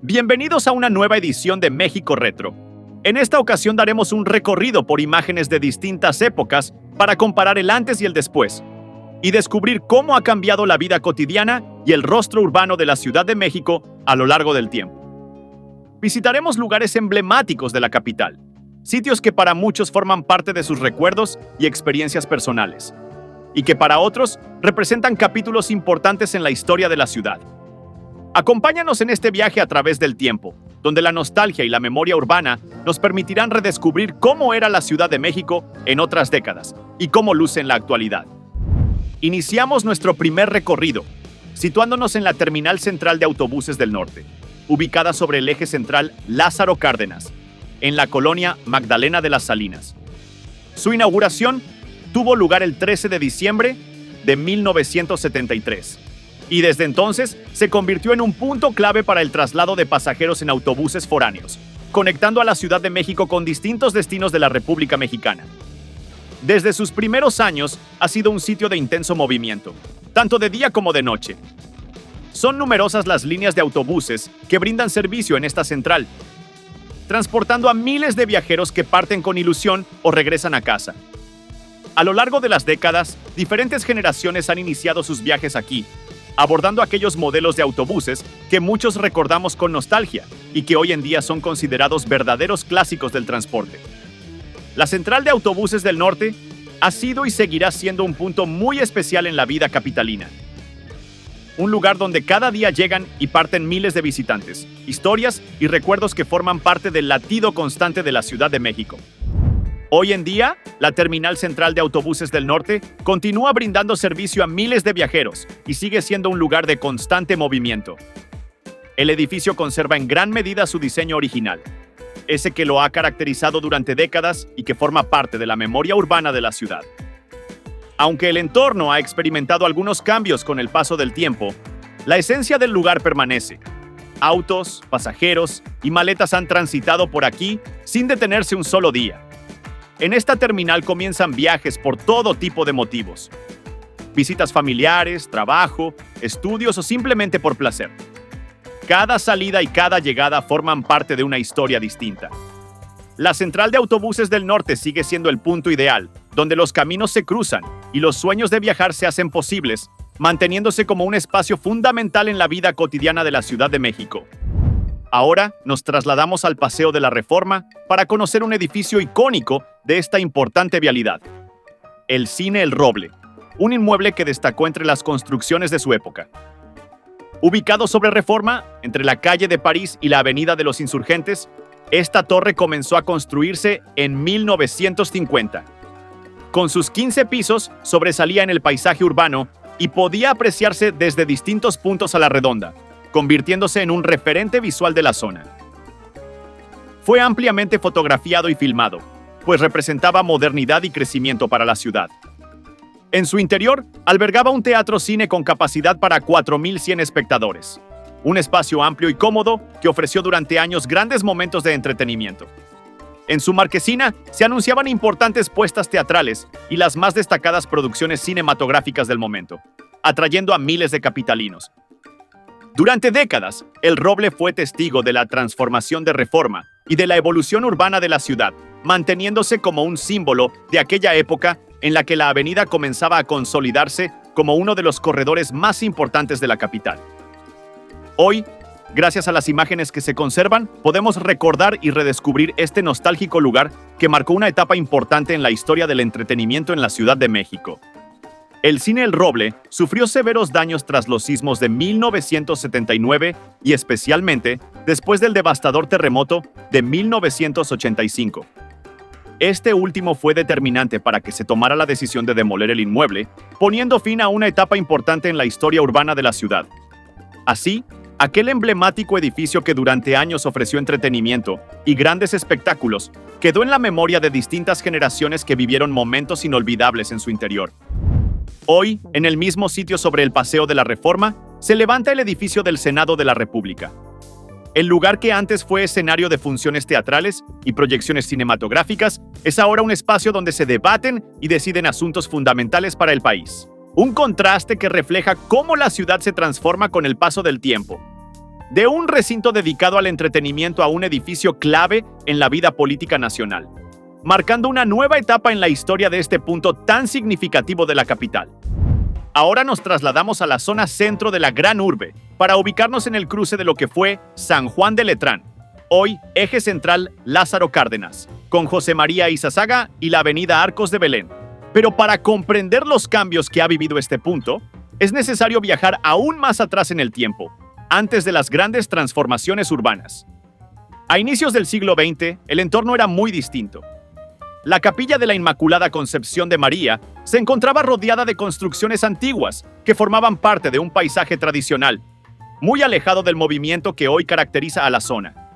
Bienvenidos a una nueva edición de México Retro. En esta ocasión daremos un recorrido por imágenes de distintas épocas para comparar el antes y el después y descubrir cómo ha cambiado la vida cotidiana y el rostro urbano de la Ciudad de México a lo largo del tiempo. Visitaremos lugares emblemáticos de la capital, sitios que para muchos forman parte de sus recuerdos y experiencias personales, y que para otros representan capítulos importantes en la historia de la ciudad. Acompáñanos en este viaje a través del tiempo, donde la nostalgia y la memoria urbana nos permitirán redescubrir cómo era la Ciudad de México en otras décadas y cómo luce en la actualidad. Iniciamos nuestro primer recorrido, situándonos en la Terminal Central de Autobuses del Norte, ubicada sobre el eje central Lázaro Cárdenas, en la colonia Magdalena de las Salinas. Su inauguración tuvo lugar el 13 de diciembre de 1973. Y desde entonces se convirtió en un punto clave para el traslado de pasajeros en autobuses foráneos, conectando a la Ciudad de México con distintos destinos de la República Mexicana. Desde sus primeros años ha sido un sitio de intenso movimiento, tanto de día como de noche. Son numerosas las líneas de autobuses que brindan servicio en esta central, transportando a miles de viajeros que parten con ilusión o regresan a casa. A lo largo de las décadas, diferentes generaciones han iniciado sus viajes aquí, abordando aquellos modelos de autobuses que muchos recordamos con nostalgia y que hoy en día son considerados verdaderos clásicos del transporte. La Central de Autobuses del Norte ha sido y seguirá siendo un punto muy especial en la vida capitalina. Un lugar donde cada día llegan y parten miles de visitantes, historias y recuerdos que forman parte del latido constante de la Ciudad de México. Hoy en día, la Terminal Central de Autobuses del Norte continúa brindando servicio a miles de viajeros y sigue siendo un lugar de constante movimiento. El edificio conserva en gran medida su diseño original, ese que lo ha caracterizado durante décadas y que forma parte de la memoria urbana de la ciudad. Aunque el entorno ha experimentado algunos cambios con el paso del tiempo, la esencia del lugar permanece. Autos, pasajeros y maletas han transitado por aquí sin detenerse un solo día. En esta terminal comienzan viajes por todo tipo de motivos. Visitas familiares, trabajo, estudios o simplemente por placer. Cada salida y cada llegada forman parte de una historia distinta. La Central de Autobuses del Norte sigue siendo el punto ideal, donde los caminos se cruzan y los sueños de viajar se hacen posibles, manteniéndose como un espacio fundamental en la vida cotidiana de la Ciudad de México. Ahora nos trasladamos al Paseo de la Reforma para conocer un edificio icónico de esta importante vialidad. El Cine El Roble, un inmueble que destacó entre las construcciones de su época. Ubicado sobre Reforma, entre la calle de París y la Avenida de los Insurgentes, esta torre comenzó a construirse en 1950. Con sus 15 pisos, sobresalía en el paisaje urbano y podía apreciarse desde distintos puntos a la redonda, convirtiéndose en un referente visual de la zona. Fue ampliamente fotografiado y filmado, pues representaba modernidad y crecimiento para la ciudad. En su interior, albergaba un teatro-cine con capacidad para 4.100 espectadores, un espacio amplio y cómodo que ofreció durante años grandes momentos de entretenimiento. En su marquesina se anunciaban importantes puestas teatrales y las más destacadas producciones cinematográficas del momento, atrayendo a miles de capitalinos. Durante décadas, El Roble fue testigo de la transformación de Reforma y de la evolución urbana de la ciudad, manteniéndose como un símbolo de aquella época en la que la avenida comenzaba a consolidarse como uno de los corredores más importantes de la capital. Hoy, gracias a las imágenes que se conservan, podemos recordar y redescubrir este nostálgico lugar que marcó una etapa importante en la historia del entretenimiento en la Ciudad de México. El Cine El Roble sufrió severos daños tras los sismos de 1979 y especialmente después del devastador terremoto de 1985. Este último fue determinante para que se tomara la decisión de demoler el inmueble, poniendo fin a una etapa importante en la historia urbana de la ciudad. Así, aquel emblemático edificio que durante años ofreció entretenimiento y grandes espectáculos quedó en la memoria de distintas generaciones que vivieron momentos inolvidables en su interior. Hoy, en el mismo sitio sobre el Paseo de la Reforma, se levanta el edificio del Senado de la República. El lugar que antes fue escenario de funciones teatrales y proyecciones cinematográficas es ahora un espacio donde se debaten y deciden asuntos fundamentales para el país. Un contraste que refleja cómo la ciudad se transforma con el paso del tiempo. de un recinto dedicado al entretenimiento a un edificio clave en la vida política nacional, marcando una nueva etapa en la historia de este punto tan significativo de la capital. Ahora nos trasladamos a la zona centro de la gran urbe para ubicarnos en el cruce de lo que fue San Juan de Letrán, hoy Eje Central Lázaro Cárdenas, con José María Izazaga y la avenida Arcos de Belén. Pero para comprender los cambios que ha vivido este punto, es necesario viajar aún más atrás en el tiempo, antes de las grandes transformaciones urbanas. A inicios del siglo XX, el entorno era muy distinto. La capilla de la Inmaculada Concepción de María se encontraba rodeada de construcciones antiguas que formaban parte de un paisaje tradicional, muy alejado del movimiento que hoy caracteriza a la zona.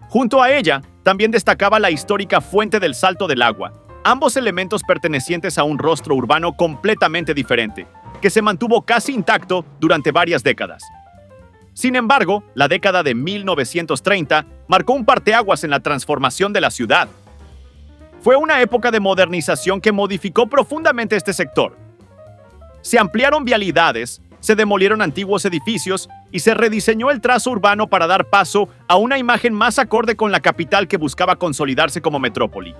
Junto a ella, también destacaba la histórica Fuente del Salto del Agua, ambos elementos pertenecientes a un rostro urbano completamente diferente, que se mantuvo casi intacto durante varias décadas. Sin embargo, la década de 1930 marcó un parteaguas en la transformación de la ciudad. Fue una época de modernización que modificó profundamente este sector. Se ampliaron vialidades, se demolieron antiguos edificios y se rediseñó el trazo urbano para dar paso a una imagen más acorde con la capital que buscaba consolidarse como metrópoli.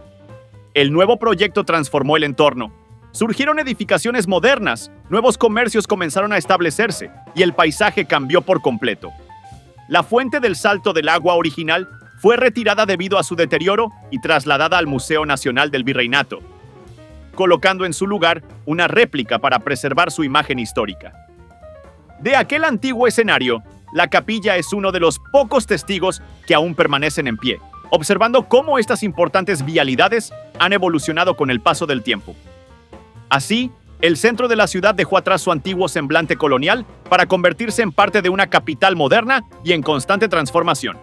El nuevo proyecto transformó el entorno. Surgieron edificaciones modernas, nuevos comercios comenzaron a establecerse y el paisaje cambió por completo. La Fuente del Salto del Agua original fue retirada debido a su deterioro y trasladada al Museo Nacional del Virreinato, colocando en su lugar una réplica para preservar su imagen histórica. De aquel antiguo escenario, la capilla es uno de los pocos testigos que aún permanecen en pie, observando cómo estas importantes vialidades han evolucionado con el paso del tiempo. Así, el centro de la ciudad dejó atrás su antiguo semblante colonial para convertirse en parte de una capital moderna y en constante transformación.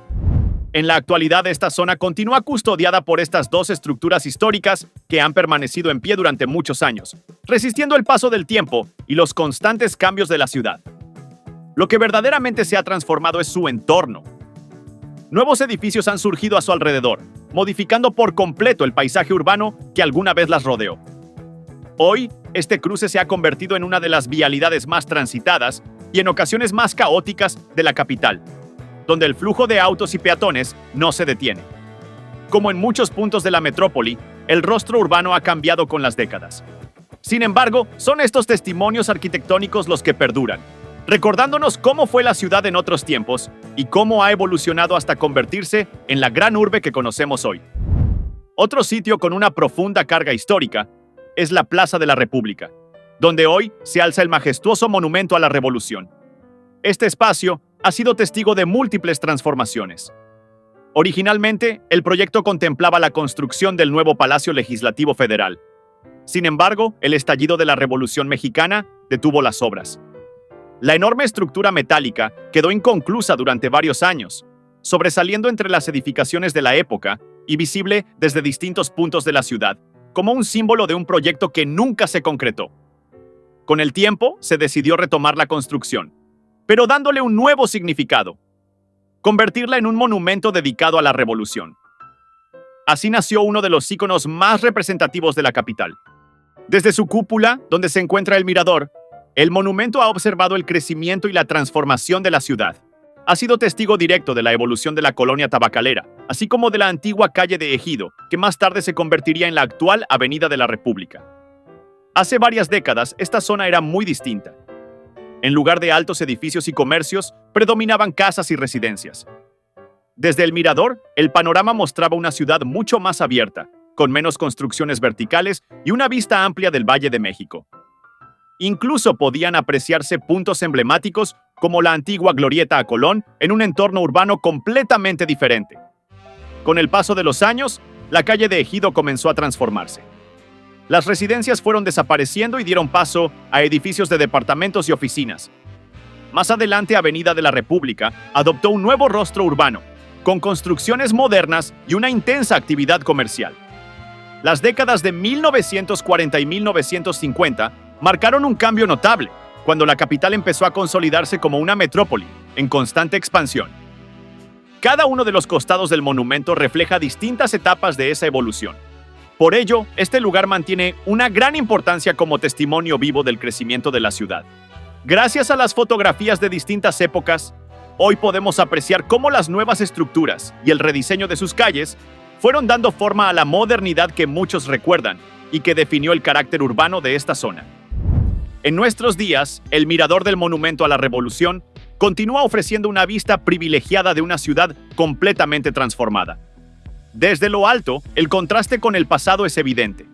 En la actualidad, esta zona continúa custodiada por estas dos estructuras históricas que han permanecido en pie durante muchos años, resistiendo el paso del tiempo y los constantes cambios de la ciudad. Lo que verdaderamente se ha transformado es su entorno. Nuevos edificios han surgido a su alrededor, modificando por completo el paisaje urbano que alguna vez las rodeó. Hoy, este cruce se ha convertido en una de las vialidades más transitadas y en ocasiones más caóticas de la capital, donde el flujo de autos y peatones no se detiene. Como en muchos puntos de la metrópoli, el rostro urbano ha cambiado con las décadas. Sin embargo, son estos testimonios arquitectónicos los que perduran, recordándonos cómo fue la ciudad en otros tiempos y cómo ha evolucionado hasta convertirse en la gran urbe que conocemos hoy. Otro sitio con una profunda carga histórica es la Plaza de la República, donde hoy se alza el majestuoso monumento a la Revolución. Este espacio ha sido testigo de múltiples transformaciones. Originalmente, el proyecto contemplaba la construcción del nuevo Palacio Legislativo Federal. Sin embargo, el estallido de la Revolución Mexicana detuvo las obras. La enorme estructura metálica quedó inconclusa durante varios años, sobresaliendo entre las edificaciones de la época y visible desde distintos puntos de la ciudad, como un símbolo de un proyecto que nunca se concretó. Con el tiempo, se decidió retomar la construcción, pero dándole un nuevo significado, convertirla en un monumento dedicado a la revolución. Así nació uno de los íconos más representativos de la capital. Desde su cúpula, donde se encuentra el mirador, el monumento ha observado el crecimiento y la transformación de la ciudad. Ha sido testigo directo de la evolución de la colonia tabacalera, así como de la antigua calle de Ejido, que más tarde se convertiría en la actual Avenida de la República. Hace varias décadas, esta zona era muy distinta. En lugar de altos edificios y comercios, predominaban casas y residencias. Desde el mirador, el panorama mostraba una ciudad mucho más abierta, con menos construcciones verticales y una vista amplia del Valle de México. Incluso podían apreciarse puntos emblemáticos como la antigua Glorieta a Colón en un entorno urbano completamente diferente. Con el paso de los años, la calle de Ejido comenzó a transformarse. Las residencias fueron desapareciendo y dieron paso a edificios de departamentos y oficinas. Más adelante, Avenida de la República adoptó un nuevo rostro urbano, con construcciones modernas y una intensa actividad comercial. Las décadas de 1940 y 1950 marcaron un cambio notable, cuando la capital empezó a consolidarse como una metrópoli en constante expansión. Cada uno de los costados del monumento refleja distintas etapas de esa evolución. Por ello, este lugar mantiene una gran importancia como testimonio vivo del crecimiento de la ciudad. Gracias a las fotografías de distintas épocas, Hoy podemos apreciar cómo las nuevas estructuras y el rediseño de sus calles fueron dando forma a la modernidad que muchos recuerdan y que definió el carácter urbano de esta zona. En nuestros días, el mirador del Monumento a la Revolución continúa ofreciendo una vista privilegiada de una ciudad completamente transformada. Desde lo alto, el contraste con el pasado es evidente.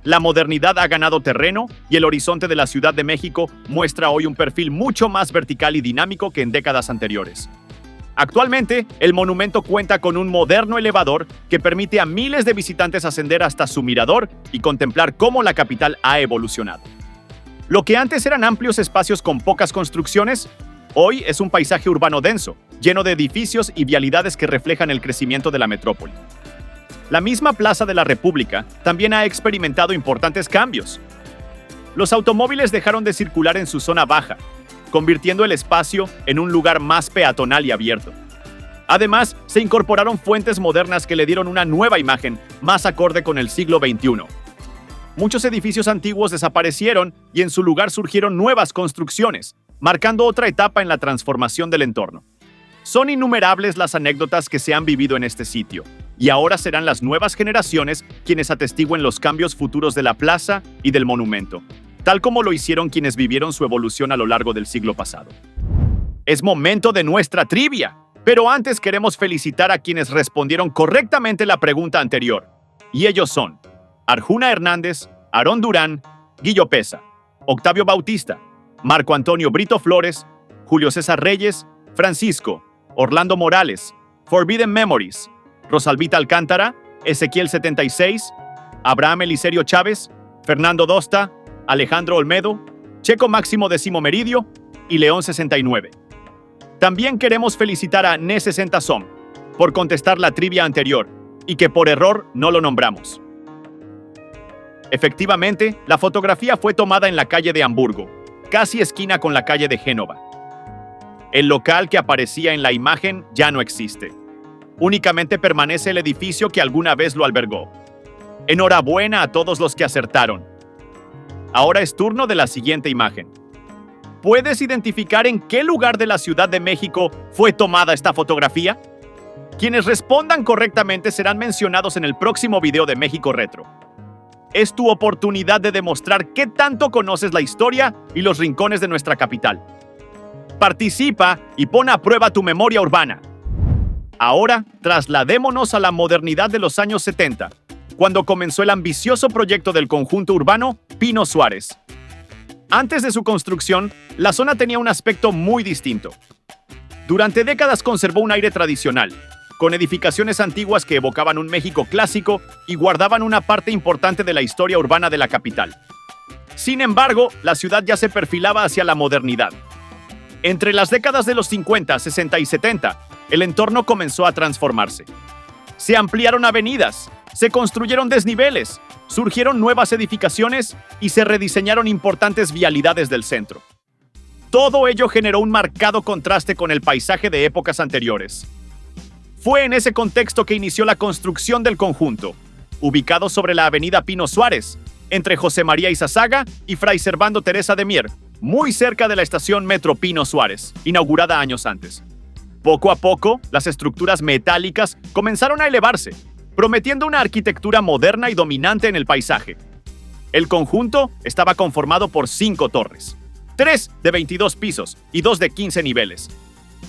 La modernidad ha ganado terreno y el horizonte de la Ciudad de México muestra hoy un perfil mucho más vertical y dinámico que en décadas anteriores. Actualmente, el monumento cuenta con un moderno elevador que permite a miles de visitantes ascender hasta su mirador y contemplar cómo la capital ha evolucionado. Lo que antes eran amplios espacios con pocas construcciones, hoy es un paisaje urbano denso, lleno de edificios y vialidades que reflejan el crecimiento de la metrópoli. La misma Plaza de la República también ha experimentado importantes cambios. Los automóviles dejaron de circular en su zona baja, convirtiendo el espacio en un lugar más peatonal y abierto. Además, se incorporaron fuentes modernas que le dieron una nueva imagen, más acorde con el siglo XXI. Muchos edificios antiguos desaparecieron y en su lugar surgieron nuevas construcciones, marcando otra etapa en la transformación del entorno. Son innumerables las anécdotas que se han vivido en este sitio, y ahora serán las nuevas generaciones quienes atestiguen los cambios futuros de la plaza y del monumento, tal como lo hicieron quienes vivieron su evolución a lo largo del siglo pasado. Es momento de nuestra trivia, pero antes queremos felicitar a quienes respondieron correctamente la pregunta anterior, y ellos son Arjuna Hernández, Aarón Durán, Guillo Pesa, Octavio Bautista, Marco Antonio Brito Flores, Julio César Reyes, Francisco, Orlando Morales, Forbidden Memories, Rosalvita Alcántara, Ezequiel 76, Abraham Eliserio Chávez, Fernando Dosta, Alejandro Olmedo, Checo Máximo Décimo Meridio y León 69. También queremos felicitar a Ne60 Som por contestar la trivia anterior y que por error no lo nombramos. Efectivamente, la fotografía fue tomada en la calle de Hamburgo, casi esquina con la calle de Génova. El local que aparecía en la imagen ya no existe. Únicamente permanece el edificio que alguna vez lo albergó. Enhorabuena a todos los que acertaron. Ahora es turno de la siguiente imagen. ¿Puedes identificar en qué lugar de la Ciudad de México fue tomada esta fotografía? Quienes respondan correctamente serán mencionados en el próximo video de México Retro. Es tu oportunidad de demostrar qué tanto conoces la historia y los rincones de nuestra capital. Participa y pon a prueba tu memoria urbana. Ahora, trasladémonos a la modernidad de los años 70, cuando comenzó el ambicioso proyecto del conjunto urbano Pino Suárez. Antes de su construcción, la zona tenía un aspecto muy distinto. Durante décadas conservó un aire tradicional, con edificaciones antiguas que evocaban un México clásico y guardaban una parte importante de la historia urbana de la capital. Sin embargo, la ciudad ya se perfilaba hacia la modernidad. Entre las décadas de los 50, 60 y 70, el entorno comenzó a transformarse. Se ampliaron avenidas, se construyeron desniveles, surgieron nuevas edificaciones y se rediseñaron importantes vialidades del centro. Todo ello generó un marcado contraste con el paisaje de épocas anteriores. Fue en ese contexto que inició la construcción del conjunto, ubicado sobre la avenida Pino Suárez, entre José María Izazaga y Fray Servando Teresa de Mier, muy cerca de la estación Metro Pino Suárez, inaugurada años antes. Poco a poco, las estructuras metálicas comenzaron a elevarse, prometiendo una arquitectura moderna y dominante en el paisaje. El conjunto estaba conformado por 5 torres, 3 de 22 pisos y 2 de 15 niveles,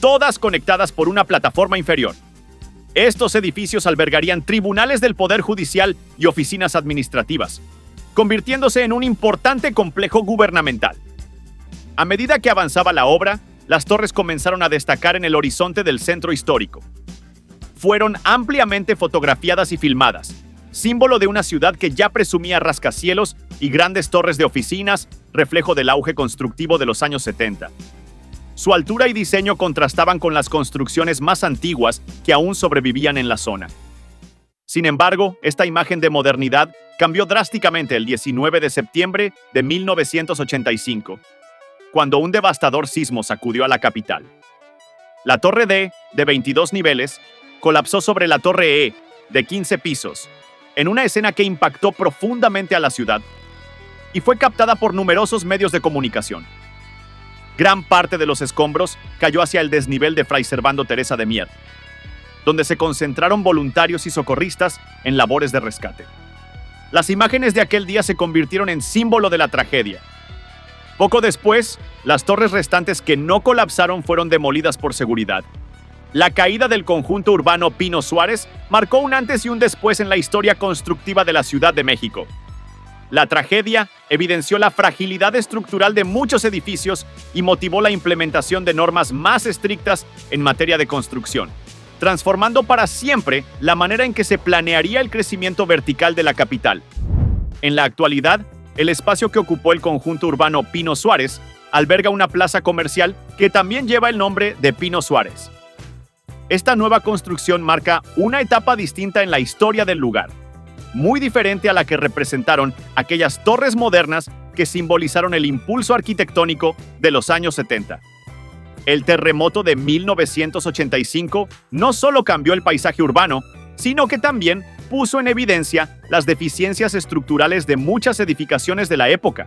todas conectadas por una plataforma inferior. Estos edificios albergarían tribunales del Poder Judicial y oficinas administrativas, convirtiéndose en un importante complejo gubernamental. A medida que avanzaba la obra, las torres comenzaron a destacar en el horizonte del centro histórico. Fueron ampliamente fotografiadas y filmadas, símbolo de una ciudad que ya presumía rascacielos y grandes torres de oficinas, reflejo del auge constructivo de los años 70. Su altura y diseño contrastaban con las construcciones más antiguas que aún sobrevivían en la zona. Sin embargo, esta imagen de modernidad cambió drásticamente el 19 de septiembre de 1985, cuando un devastador sismo sacudió a la capital. La Torre D, de 22 niveles, colapsó sobre la Torre E, de 15 pisos, en una escena que impactó profundamente a la ciudad y fue captada por numerosos medios de comunicación. Gran parte de los escombros cayó hacia el desnivel de Fray Servando Teresa de Mier, donde se concentraron voluntarios y socorristas en labores de rescate. Las imágenes de aquel día se convirtieron en símbolo de la tragedia. Poco después, las torres restantes que no colapsaron fueron demolidas por seguridad. La caída del conjunto urbano Pino Suárez marcó un antes y un después en la historia constructiva de la Ciudad de México. La tragedia evidenció la fragilidad estructural de muchos edificios y motivó la implementación de normas más estrictas en materia de construcción, transformando para siempre la manera en que se planearía el crecimiento vertical de la capital. En la actualidad, el espacio que ocupó el conjunto urbano Pino Suárez alberga una plaza comercial que también lleva el nombre de Pino Suárez. Esta nueva construcción marca una etapa distinta en la historia del lugar, muy diferente a la que representaron aquellas torres modernas que simbolizaron el impulso arquitectónico de los años 70. El terremoto de 1985 no solo cambió el paisaje urbano, sino que también puso en evidencia las deficiencias estructurales de muchas edificaciones de la época,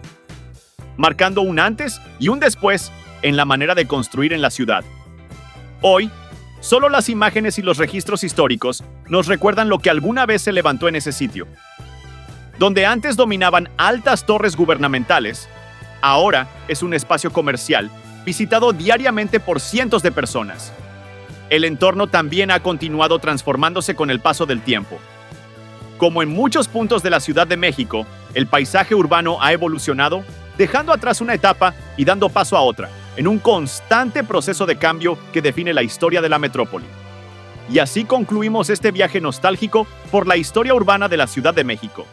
marcando un antes y un después en la manera de construir en la ciudad. Hoy, solo las imágenes y los registros históricos nos recuerdan lo que alguna vez se levantó en ese sitio. Donde antes dominaban altas torres gubernamentales, ahora es un espacio comercial visitado diariamente por cientos de personas. El entorno también ha continuado transformándose con el paso del tiempo. Como en muchos puntos de la Ciudad de México, el paisaje urbano ha evolucionado, dejando atrás una etapa y dando paso a otra, en un constante proceso de cambio que define la historia de la metrópoli. Y así concluimos este viaje nostálgico por la historia urbana de la Ciudad de México.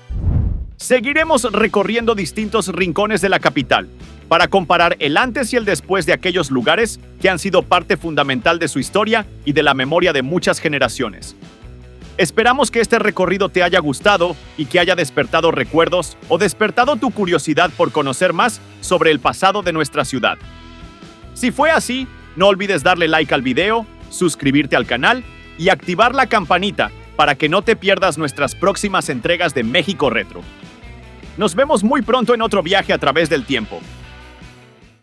Seguiremos recorriendo distintos rincones de la capital para comparar el antes y el después de aquellos lugares que han sido parte fundamental de su historia y de la memoria de muchas generaciones. Esperamos que este recorrido te haya gustado y que haya despertado recuerdos o despertado tu curiosidad por conocer más sobre el pasado de nuestra ciudad. Si fue así, no olvides darle like al video, suscribirte al canal y activar la campanita para que no te pierdas nuestras próximas entregas de México Retro. Nos vemos muy pronto en otro viaje a través del tiempo.